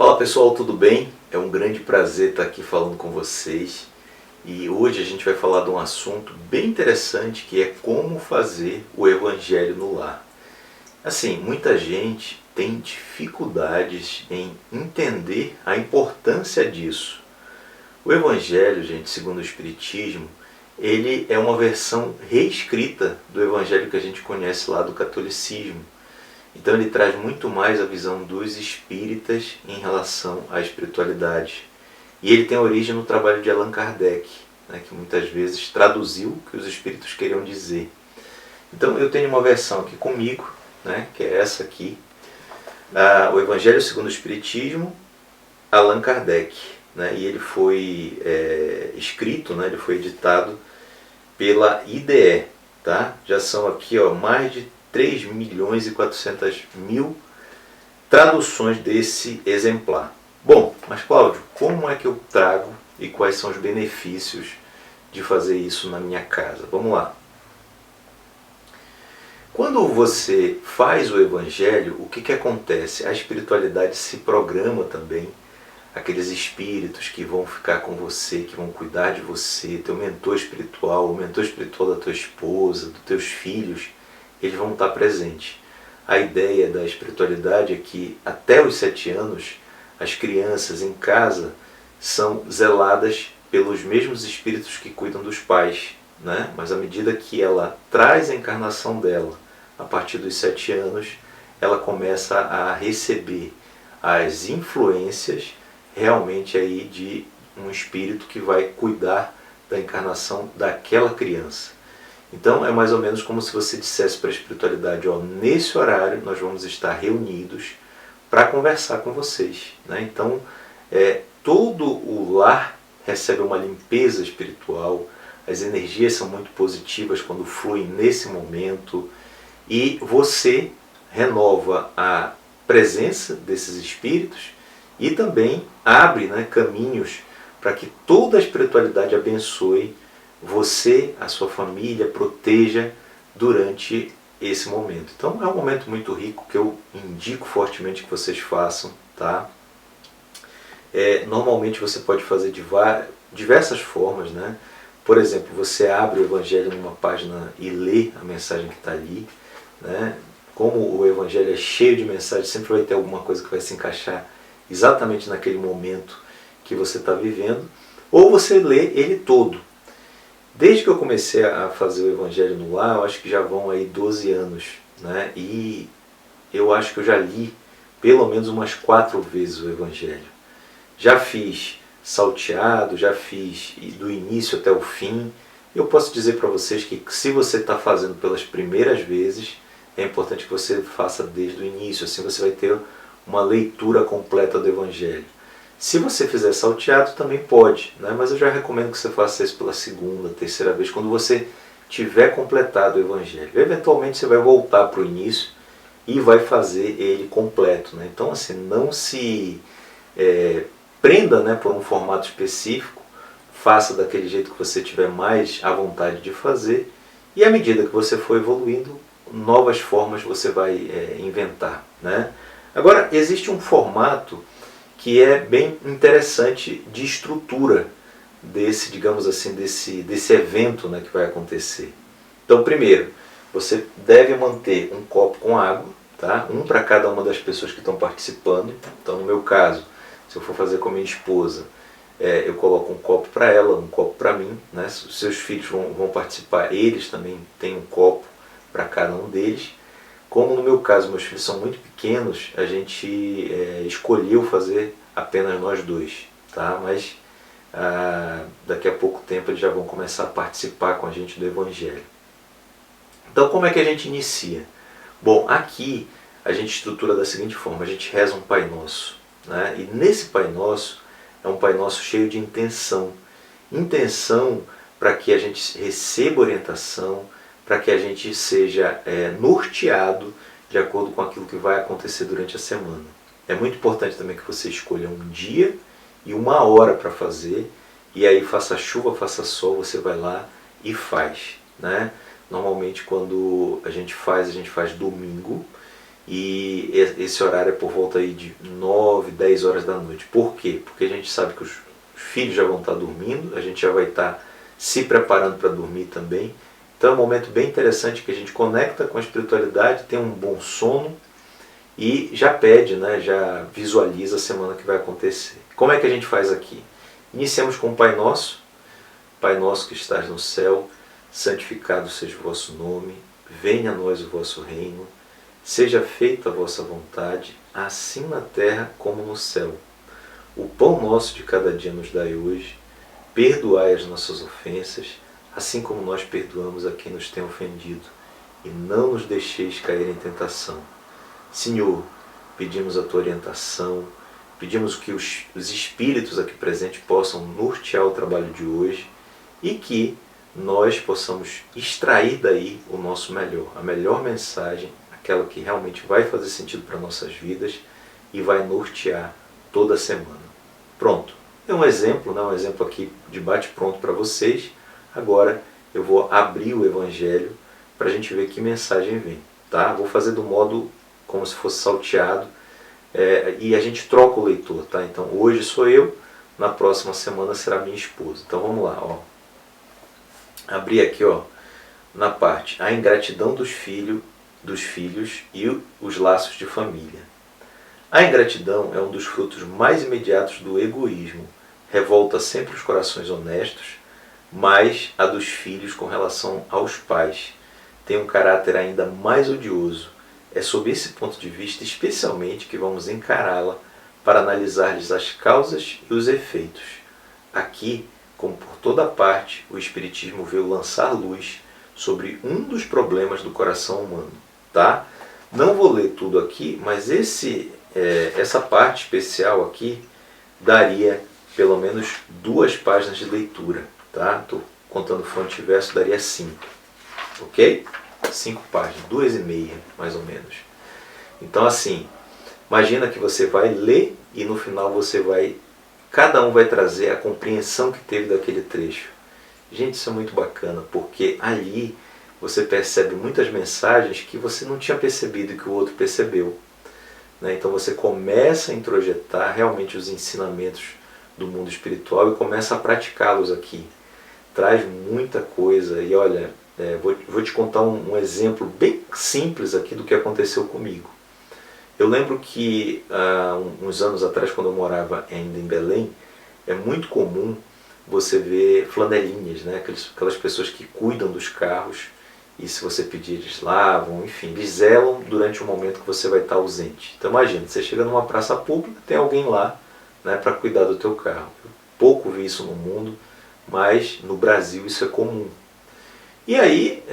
Fala pessoal, tudo bem? É um grande prazer estar aqui falando com vocês e hoje a gente vai falar de um assunto bem interessante que é como fazer o Evangelho no lar. Assim, muita gente tem dificuldades em entender a importância disso. O Evangelho, gente, segundo o Espiritismo, ele é uma versão reescrita do Evangelho que a gente conhece lá do catolicismo. Então ele traz muito mais a visão dos espíritas em relação à espiritualidade. E ele tem origem no trabalho de Allan Kardec, né, que muitas vezes traduziu o que os espíritos queriam dizer. Então eu tenho uma versão aqui comigo, né, que é essa aqui, o Evangelho segundo o Espiritismo, Allan Kardec. Né, e ele foi escrito, né, ele foi editado pela IDE. Tá? Já são aqui mais de 3.400.000 traduções desse exemplar. Bom, mas Cláudio, como é que eu trago e quais são os benefícios de fazer isso na minha casa? Vamos lá. Quando você faz o Evangelho, o que acontece? A espiritualidade se programa também, aqueles espíritos que vão ficar com você, que vão cuidar de você, teu mentor espiritual, o mentor espiritual da tua esposa, dos teus filhos, eles vão estar presentes. A ideia da espiritualidade é que até os 7 anos, as crianças em casa são zeladas pelos mesmos espíritos que cuidam dos pais. Né? Mas à medida que ela traz a encarnação dela, a partir dos 7 anos, ela começa a receber as influências realmente aí de um espírito que vai cuidar da encarnação daquela criança. Então é mais ou menos como se você dissesse para a espiritualidade, nesse horário nós vamos estar reunidos para conversar com vocês. Né? Então todo o lar recebe uma limpeza espiritual, as energias são muito positivas quando fluem nesse momento e você renova a presença desses espíritos e também abre, né, caminhos para que toda a espiritualidade abençoe você, a sua família, proteja durante esse momento. Então é um momento muito rico que eu indico fortemente que vocês façam. Tá? Normalmente você pode fazer de diversas formas. Né? Por exemplo, você abre o Evangelho numa página e lê a mensagem que está ali. Né? Como o Evangelho é cheio de mensagens, sempre vai ter alguma coisa que vai se encaixar exatamente naquele momento que você está vivendo, ou você lê ele todo. Desde que eu comecei a fazer o Evangelho no lar, eu acho que já vão aí 12 anos, né? E eu acho que eu já li pelo menos umas 4 vezes o Evangelho. Já fiz salteado, já fiz do início até o fim. Eu posso dizer para vocês que se você está fazendo pelas primeiras vezes, é importante que você faça desde o início, assim você vai ter uma leitura completa do Evangelho. Se você fizer salteado também pode, né? Mas eu já recomendo que você faça isso pela segunda, terceira vez, quando você tiver completado o Evangelho. Eventualmente você vai voltar para o início e vai fazer ele completo. Né? Então assim, não se prenda, né, por um formato específico, faça daquele jeito que você tiver mais à vontade de fazer e à medida que você for evoluindo, novas formas você vai inventar. Né? Agora, existe um formato que é bem interessante de estrutura desse, digamos assim, desse evento, né, que vai acontecer. Então, primeiro, você deve manter um copo com água, tá? Um para cada uma das pessoas que estão participando. Então, no meu caso, se eu for fazer com a minha esposa, eu coloco um copo para ela, um copo para mim. Né? Se seus filhos vão participar, eles também têm um copo para cada um deles. Como no meu caso, meus filhos são muito pequenos, a gente escolheu fazer apenas nós dois. Tá? Mas daqui a pouco tempo eles já vão começar a participar com a gente do Evangelho. Então como é que a gente inicia? Bom, aqui a gente estrutura da seguinte forma, a gente reza um Pai Nosso. Né? E nesse Pai Nosso, é um Pai Nosso cheio de intenção. Intenção para que a gente receba orientação, para que a gente seja norteado de acordo com aquilo que vai acontecer durante a semana. É muito importante também que você escolha um dia e uma hora para fazer, e aí faça chuva, faça sol, você vai lá e faz. Né? Normalmente quando a gente faz domingo, e esse horário é por volta aí de 9, 10 horas da noite. Por quê? Porque a gente sabe que os filhos já vão estar dormindo, a gente já vai estar se preparando para dormir também. Então é um momento bem interessante que a gente conecta com a espiritualidade, tem um bom sono e já pede, né, já visualiza a semana que vai acontecer. Como é que a gente faz aqui? Iniciamos com o Pai Nosso. Pai nosso que estás no céu, santificado seja o vosso nome, venha a nós o vosso reino, seja feita a vossa vontade, assim na terra como no céu. O pão nosso de cada dia nos dai hoje, perdoai as nossas ofensas, assim como nós perdoamos a quem nos tem ofendido, e não nos deixeis cair em tentação. Senhor, pedimos a tua orientação, pedimos que os espíritos aqui presentes possam nortear o trabalho de hoje e que nós possamos extrair daí o nosso melhor, a melhor mensagem, aquela que realmente vai fazer sentido para nossas vidas e vai nortear toda a semana. Pronto, é um exemplo, né? Um exemplo aqui de bate-pronto para vocês. Agora eu vou abrir o Evangelho para a gente ver que mensagem vem. Tá? Vou fazer do modo como se fosse salteado e a gente troca o leitor. Tá? Então hoje sou eu, na próxima semana será minha esposa. Então vamos lá. Ó. Abri aqui, ó, na parte a ingratidão dos filhos e os laços de família. A ingratidão é um dos frutos mais imediatos do egoísmo. Revolta sempre os corações honestos, mas a dos filhos com relação aos pais tem um caráter ainda mais odioso. É sob esse ponto de vista especialmente que vamos encará-la para analisar-lhes as causas e os efeitos. Aqui, como por toda parte, o Espiritismo veio lançar luz sobre um dos problemas do coração humano. Tá? Não vou ler tudo aqui, mas essa parte especial aqui daria pelo menos 2 páginas de leitura. Tá? Estou contando fronte e verso, daria 5. Ok? 5 páginas, 2,5 mais ou menos. Então assim, imagina que você vai ler e no final cada um vai trazer a compreensão que teve daquele trecho. Gente, isso é muito bacana, porque ali você percebe muitas mensagens que você não tinha percebido e que o outro percebeu. Né? Então você começa a introjetar realmente os ensinamentos do mundo espiritual e começa a praticá-los aqui. Traz muita coisa e olha, vou te contar um exemplo bem simples aqui do que aconteceu comigo. Eu lembro que uns anos atrás, quando eu morava ainda em Belém, é muito comum você ver flanelinhas, né? Aquelas pessoas que cuidam dos carros e se você pedir eles lavam, enfim, eles zelam durante o momento que você vai estar ausente. Então imagina, você chega numa praça pública, tem alguém lá, né, para cuidar do teu carro. Eu pouco vi isso no mundo, mas no Brasil isso é comum. E aí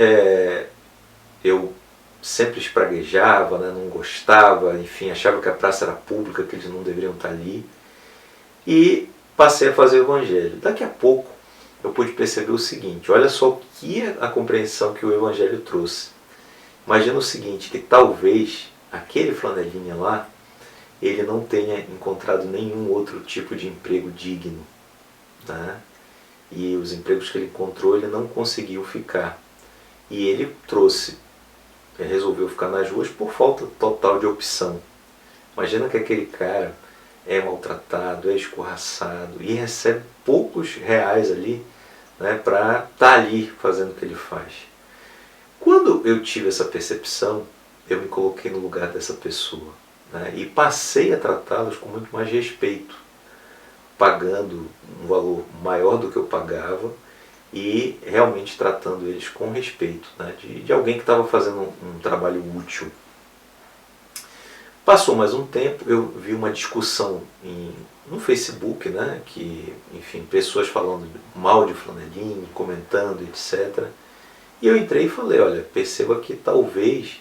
eu sempre espraguejava, né, não gostava, enfim, achava que a praça era pública, que eles não deveriam estar ali. E passei a fazer o Evangelho. Daqui a pouco eu pude perceber o seguinte, olha só o que é a compreensão que o Evangelho trouxe. Imagina o seguinte, que talvez aquele flanelinha lá, ele não tenha encontrado nenhum outro tipo de emprego digno. Né? E os empregos que ele encontrou, ele não conseguiu ficar. E ele resolveu ficar nas ruas por falta total de opção. Imagina que aquele cara é maltratado, é escorraçado e recebe poucos reais ali, né, para estar ali fazendo o que ele faz. Quando eu tive essa percepção, eu me coloquei no lugar dessa pessoa, né, e passei a tratá-los com muito mais respeito, pagando um valor maior do que eu pagava e realmente tratando eles com respeito, né, de alguém que estava fazendo um trabalho útil. Passou mais um tempo, eu vi uma discussão no Facebook, né, que, enfim, pessoas falando mal de flanelinha, comentando, etc. E eu entrei e falei, olha, perceba que talvez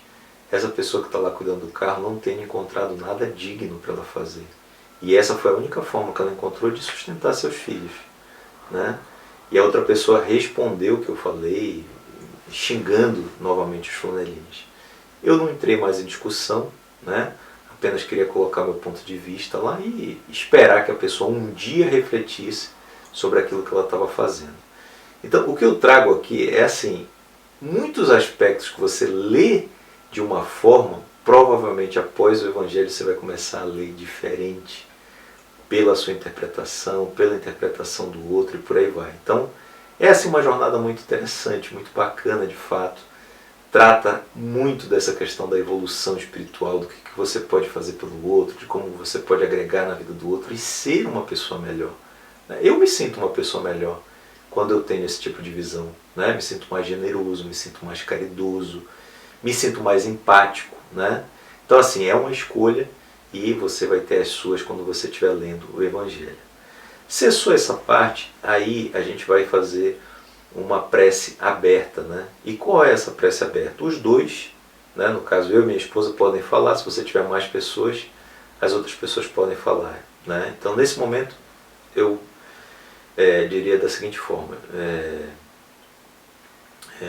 essa pessoa que está lá cuidando do carro não tenha encontrado nada digno para ela fazer. E essa foi a única forma que ela encontrou de sustentar seus filhos. Né? E a outra pessoa respondeu o que eu falei, xingando novamente os flanelinhas. Eu não entrei mais em discussão, né? Apenas queria colocar meu ponto de vista lá e esperar que a pessoa um dia refletisse sobre aquilo que ela estava fazendo. Então, o que eu trago aqui é assim, muitos aspectos que você lê de uma forma provavelmente após o Evangelho você vai começar a ler diferente pela sua interpretação, pela interpretação do outro e por aí vai. Então, essa é uma jornada muito interessante, muito bacana de fato. Trata muito dessa questão da evolução espiritual, do que você pode fazer pelo outro, de como você pode agregar na vida do outro e ser uma pessoa melhor. Eu me sinto uma pessoa melhor quando eu tenho esse tipo de visão. Me sinto mais generoso, me sinto mais caridoso, me sinto mais empático. Então assim, é uma escolha e você vai ter as suas quando você estiver lendo o Evangelho. Cessou essa parte, aí a gente vai fazer uma prece aberta. E qual é essa prece aberta? Os dois, no caso eu e minha esposa, podem falar. Se você tiver mais pessoas, as outras pessoas podem falar. Então nesse momento eu diria da seguinte forma: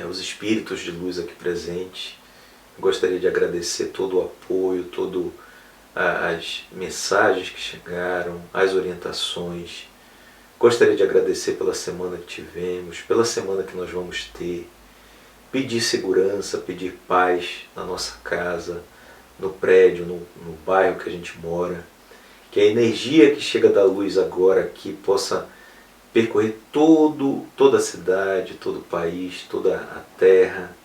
os espíritos de luz aqui presentes, gostaria de agradecer todo o apoio, todas as mensagens que chegaram, as orientações. Gostaria de agradecer pela semana que tivemos, pela semana que nós vamos ter. Pedir segurança, pedir paz na nossa casa, no prédio, no bairro que a gente mora. Que a energia que chega da luz agora aqui possa percorrer toda a cidade, todo o país, toda a terra,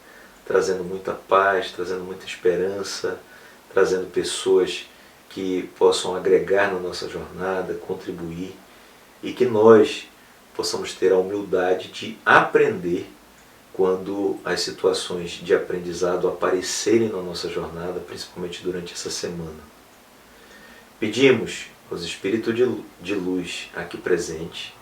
trazendo muita paz, trazendo muita esperança, trazendo pessoas que possam agregar na nossa jornada, contribuir, e que nós possamos ter a humildade de aprender quando as situações de aprendizado aparecerem na nossa jornada, principalmente durante essa semana. Pedimos aos espíritos de luz aqui presentes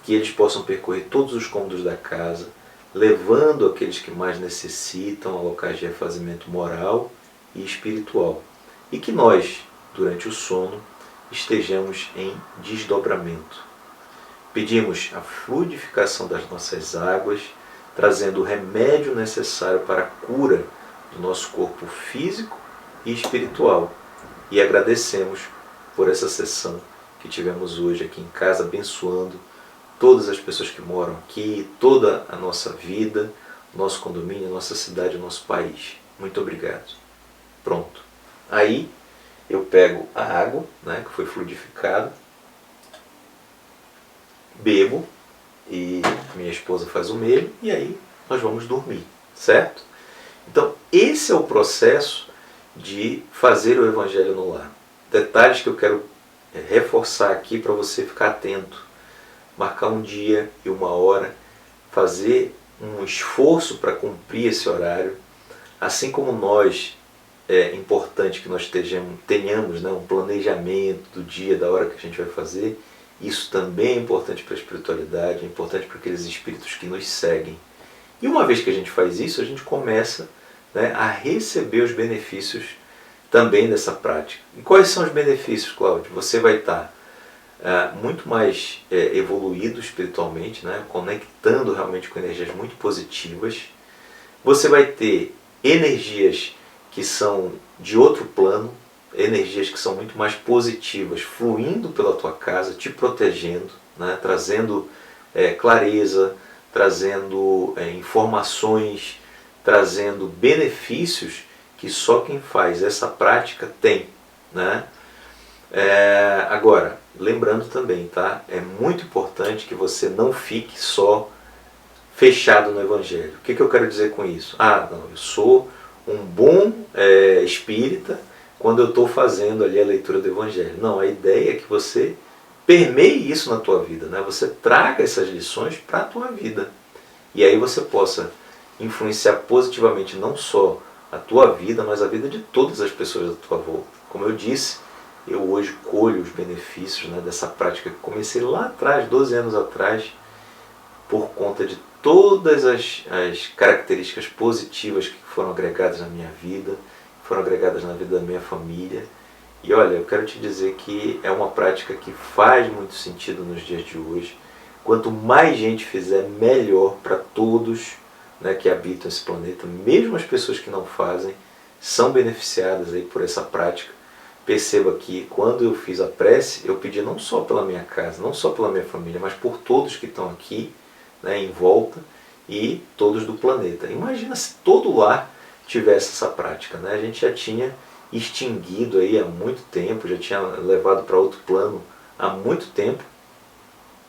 que eles possam percorrer todos os cômodos da casa, levando aqueles que mais necessitam a locais de refazimento moral e espiritual, e que nós, durante o sono, estejamos em desdobramento. Pedimos a fluidificação das nossas águas, trazendo o remédio necessário para a cura do nosso corpo físico e espiritual. E agradecemos por essa sessão que tivemos hoje aqui em casa, abençoando todas as pessoas que moram aqui, toda a nossa vida, nosso condomínio, nossa cidade, nosso país. Muito obrigado. Pronto. Aí eu pego a água, que foi fluidificada, bebo, e minha esposa faz o mesmo, e aí nós vamos dormir, certo? Então esse é o processo de fazer o Evangelho no lar. Detalhes que eu quero reforçar aqui para você ficar atento. Marcar um dia e uma hora, fazer um esforço para cumprir esse horário, assim como nós, é importante que nós tenhamos um planejamento do dia, da hora que a gente vai fazer. Isso também é importante para a espiritualidade, é importante para aqueles espíritos que nos seguem. E uma vez que a gente faz isso, a gente começa a receber os benefícios também dessa prática. E quais são os benefícios, Cláudio? Você vai estar muito mais evoluído espiritualmente, conectando realmente com energias muito positivas. Você vai ter energias que são de outro plano, energias que são muito mais positivas, fluindo pela tua casa, te protegendo, trazendo clareza, trazendo informações, trazendo benefícios que só quem faz essa prática tem. Agora, lembrando também, é muito importante que você não fique só fechado no Evangelho. O que eu quero dizer com isso? Eu sou um bom espírita quando eu estou fazendo ali a leitura do Evangelho. Não, a ideia é que você permeie isso na tua vida, você traga essas lições para a tua vida. E aí você possa influenciar positivamente não só a tua vida, mas a vida de todas as pessoas da tua volta. Como eu disse, eu hoje colho os benefícios dessa prática que comecei lá atrás, 12 anos atrás, por conta de todas as características positivas que foram agregadas na minha vida, foram agregadas na vida da minha família. E olha, eu quero te dizer que é uma prática que faz muito sentido nos dias de hoje. Quanto mais gente fizer, melhor para todos que habitam esse planeta. Mesmo as pessoas que não fazem são beneficiadas aí por essa prática. Perceba que quando eu fiz a prece, eu pedi não só pela minha casa, não só pela minha família, mas por todos que estão aqui em volta e todos do planeta. Imagina se todo lar tivesse essa prática, né? A gente já tinha extinguido aí há muito tempo, já tinha levado para outro plano há muito tempo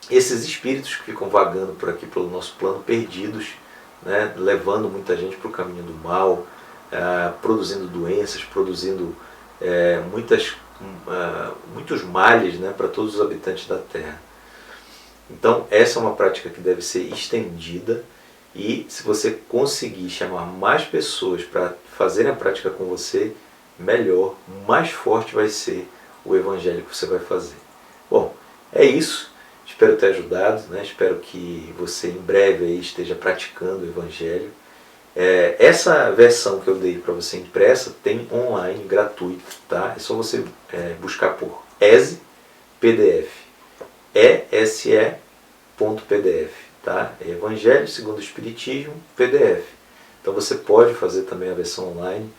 esses espíritos que ficam vagando por aqui pelo nosso plano, perdidos, né? Levando muita gente para o caminho do mal, produzindo doenças, produzindo muitos males, né, para todos os habitantes da Terra. Então essa é uma prática que deve ser estendida, e se você conseguir chamar mais pessoas para fazerem a prática com você, melhor, mais forte vai ser o evangelho que você vai fazer. Bom, é isso. Espero ter ajudado, né? Espero que você em breve aí esteja praticando o evangelho. Essa versão que eu dei para você impressa tem online, gratuito, tá? É só você buscar por ESE PDF, ESE.pdf, tá? Evangelho segundo o Espiritismo, PDF. Então você pode fazer também a versão online.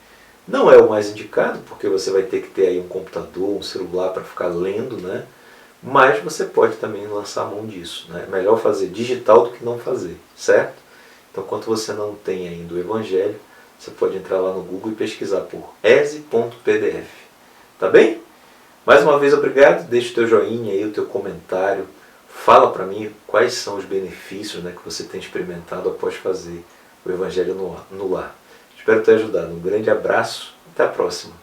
Não é o mais indicado, porque você vai ter que ter aí um computador, um celular para ficar lendo, né? Mas você pode também lançar a mão disso, né? É melhor fazer digital do que não fazer, certo? Então, enquanto você não tem ainda o Evangelho, você pode entrar lá no Google e pesquisar por ese.pdf. Tá bem? Mais uma vez, obrigado. Deixa o teu joinha aí, o teu comentário. Fala para mim quais são os benefícios, né, que você tem experimentado após fazer o Evangelho no lar. Espero ter ajudado. Um grande abraço. Até a próxima.